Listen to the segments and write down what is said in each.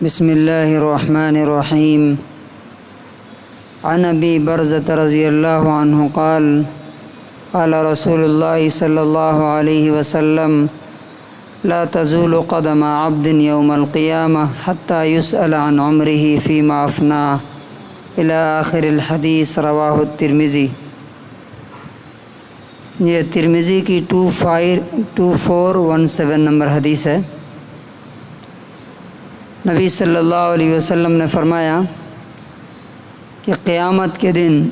بسم اللہ الرحمن الرحیم عن ابی برزۃ رضی اللہ عنہ قال قال رسول اللہ صلی اللہ علیہ وسلم لا تزول قدم عبد یوم القیامہ حتی یسأل عن عمرہ فیما افناه الی آخر الحدیث رواہ الترمذی۔ یہ ترمذی کی 2417 نمبر حدیث ہے۔ نبی صلی اللہ علیہ وسلم نے فرمایا کہ قیامت کے دن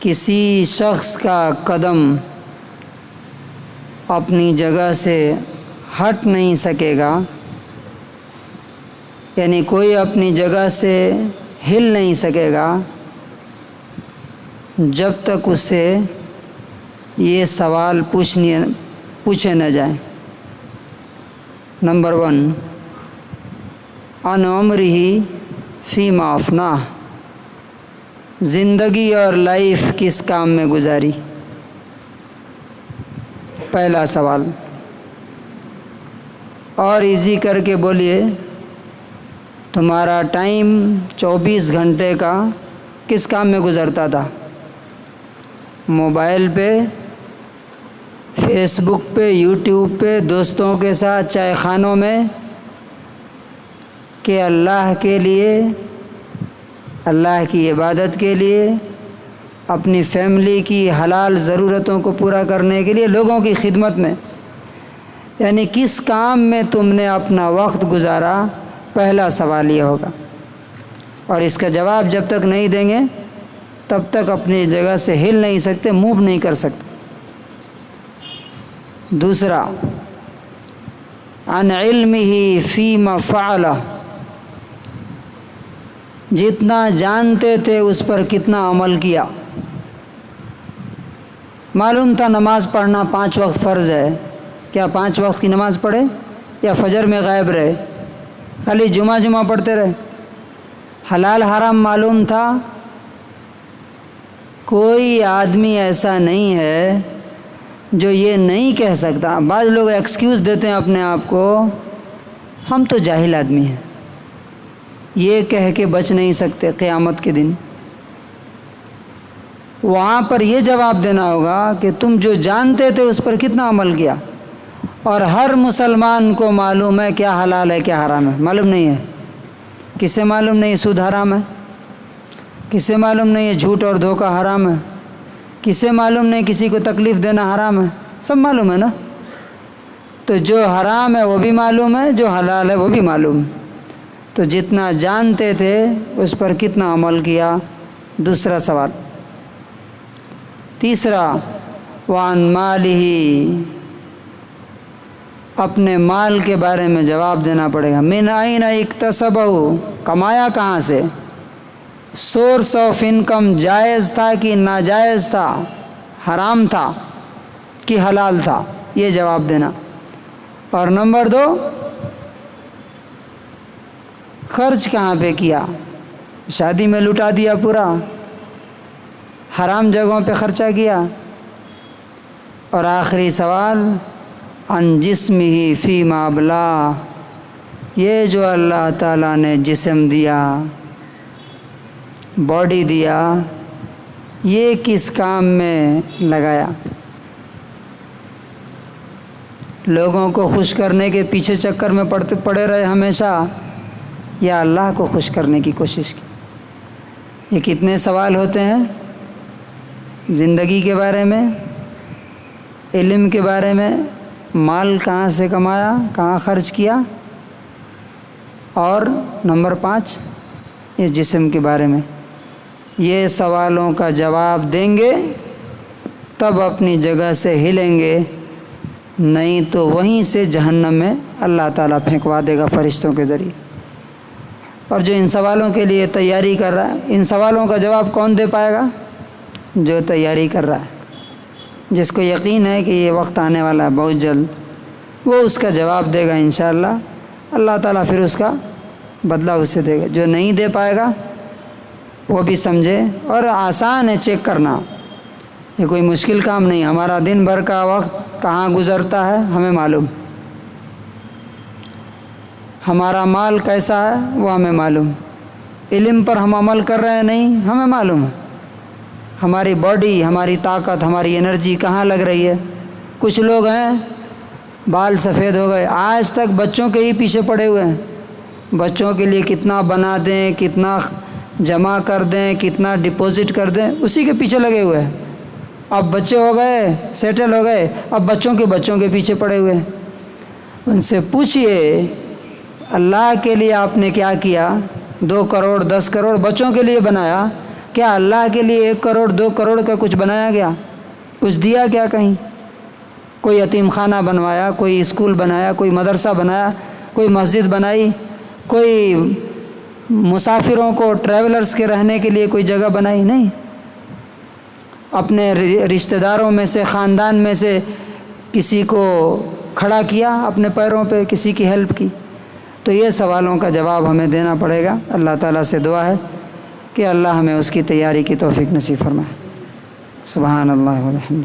کسی شخص کا قدم اپنی جگہ سے ہٹ نہیں سکے گا، یعنی کوئی اپنی جگہ سے ہل نہیں سکے گا جب تک اس سے یہ سوال پوچھے نہ جائیں۔ نمبر 1، عن عمرہ فیما افناہ، زندگی اور لائف کس کام میں گزاری؟ پہلا سوال۔ اور ایزی کر کے بولیے، تمہارا ٹائم 24 گھنٹے کا کس کام میں گزرتا تھا؟ موبائل پہ، فیس بک پہ، یوٹیوب پہ، دوستوں کے ساتھ چائے خانوں میں، کہ اللہ کے لیے، اللہ کی عبادت کے لیے، اپنی فیملی کی حلال ضرورتوں کو پورا کرنے کے لیے، لوگوں کی خدمت میں، یعنی کس کام میں تم نے اپنا وقت گزارا؟ پہلا سوال یہ ہوگا، اور اس کا جواب جب تک نہیں دیں گے تب تک اپنی جگہ سے ہل نہیں سکتے، موو نہیں کر سکتے۔ دوسرا، عن علمہ فیما فعل، جتنا جانتے تھے اس پر کتنا عمل کیا؟ معلوم تھا نماز پڑھنا 5 وقت فرض ہے، کیا 5 وقت کی نماز پڑھے یا فجر میں غائب رہے؟ خالی جمعہ پڑھتے رہے؟ حلال حرام معلوم تھا؟ کوئی آدمی ایسا نہیں ہے جو یہ نہیں کہہ سکتا۔ بعض لوگ ایکسکیوز دیتے ہیں اپنے آپ کو، ہم تو جاہل آدمی ہیں، یہ کہہ کے بچ نہیں سکتے قیامت کے دن۔ وہاں پر یہ جواب دینا ہوگا کہ تم جو جانتے تھے اس پر کتنا عمل کیا۔ اور ہر مسلمان کو معلوم ہے کیا حلال ہے کیا حرام ہے، معلوم نہیں ہے؟ کسے معلوم نہیں سود حرام ہے؟ کسے معلوم نہیں ہے جھوٹ اور دھوکہ حرام ہے؟ کسے معلوم نہیں کسی کو تکلیف دینا حرام ہے؟ سب معلوم ہے نا؟ تو جو حرام ہے وہ بھی معلوم ہے، جو حلال ہے وہ بھی معلوم ہے۔ تو جتنا جانتے تھے اس پر کتنا عمل کیا؟ دوسرا سوال۔ تیسرا، وعن مالہ، اپنے مال کے بارے میں جواب دینا پڑے گا۔ من این اکتسبہ، کمایا کہاں سے؟ سورس آف انکم جائز تھا کہ ناجائز تھا؟ حرام تھا کہ حلال تھا؟ یہ جواب دینا۔ اور نمبر 2، خرچ کہاں پہ کیا؟ شادی میں لٹا دیا پورا، حرام جگہوں پہ خرچہ کیا؟ اور آخری سوال، عن جسمہ فیما ابلا، یہ جو اللہ تعالیٰ نے جسم دیا، باڈی دیا، یہ کس کام میں لگایا؟ لوگوں کو خوش کرنے کے پیچھے چکر میں پڑے رہے ہمیشہ، یا اللہ کو خوش کرنے کی کوشش کی؟ یہ کتنے سوال ہوتے ہیں زندگی کے بارے میں، علم کے بارے میں، مال کہاں سے کمایا، کہاں خرچ کیا، اور نمبر 5 یہ جسم کے بارے میں۔ یہ سوالوں کا جواب دیں گے تب اپنی جگہ سے ہلیں گے، نہیں تو وہیں سے جہنم میں اللہ تعالیٰ پھینکوا دے گا فرشتوں کے ذریعے۔ اور جو ان سوالوں کے لیے تیاری کر رہا ہے، ان سوالوں کا جواب کون دے پائے گا؟ جو تیاری کر رہا ہے، جس کو یقین ہے کہ یہ وقت آنے والا ہے بہت جلد، وہ اس کا جواب دے گا انشاءاللہ۔ اللہ تعالیٰ پھر اس کا بدلہ اسے دے گا۔ جو نہیں دے پائے گا وہ بھی سمجھے، اور آسان ہے چیک کرنا، یہ کوئی مشکل کام نہیں۔ ہمارا دن بھر کا وقت کہاں گزرتا ہے ہمیں معلوم۔ ہمارا مال کیسا ہے وہ ہمیں معلوم، علم پر ہم عمل کر رہے ہیں نہیں ہمیں معلوم ہے، ہماری باڈی، ہماری طاقت، ہماری انرجی کہاں لگ رہی ہے۔ کچھ لوگ ہیں بال سفید ہو گئے، آج تک بچوں کے ہی پیچھے پڑے ہوئے ہیں، بچوں کے لیے کتنا بنا دیں، کتنا جمع کر دیں، کتنا ڈپوزٹ کر دیں، اسی کے پیچھے لگے ہوئے ہیں۔ اب بچے ہو گئے، سیٹل ہو گئے، اب بچوں کے پیچھے پڑے ہوئے ہیں۔ ان سے پوچھئے اللہ کے لیے آپ نے کیا کیا؟ 2 کروڑ 10 کروڑ بچوں کے لیے بنایا، کیا اللہ کے لیے 1 کروڑ 2 کروڑ کا کچھ بنایا گیا؟ کچھ دیا کیا کہیں؟ کوئی یتیم خانہ بنوایا، کوئی اسکول بنایا، کوئی مدرسہ بنایا، کوئی مسجد بنائی، کوئی مسافروں کو، ٹریولرز کے رہنے کے لیے کوئی جگہ بنائی؟ نہیں۔ اپنے رشتہ داروں میں سے، خاندان میں سے کسی کو کھڑا کیا اپنے پیروں پہ، کسی کی ہیلپ کی؟ تو یہ سوالوں کا جواب ہمیں دینا پڑے گا۔ اللہ تعالیٰ سے دعا ہے کہ اللہ ہمیں اس کی تیاری کی توفیق نصیب فرمائے۔ سبحان اللہ و بحمدہ۔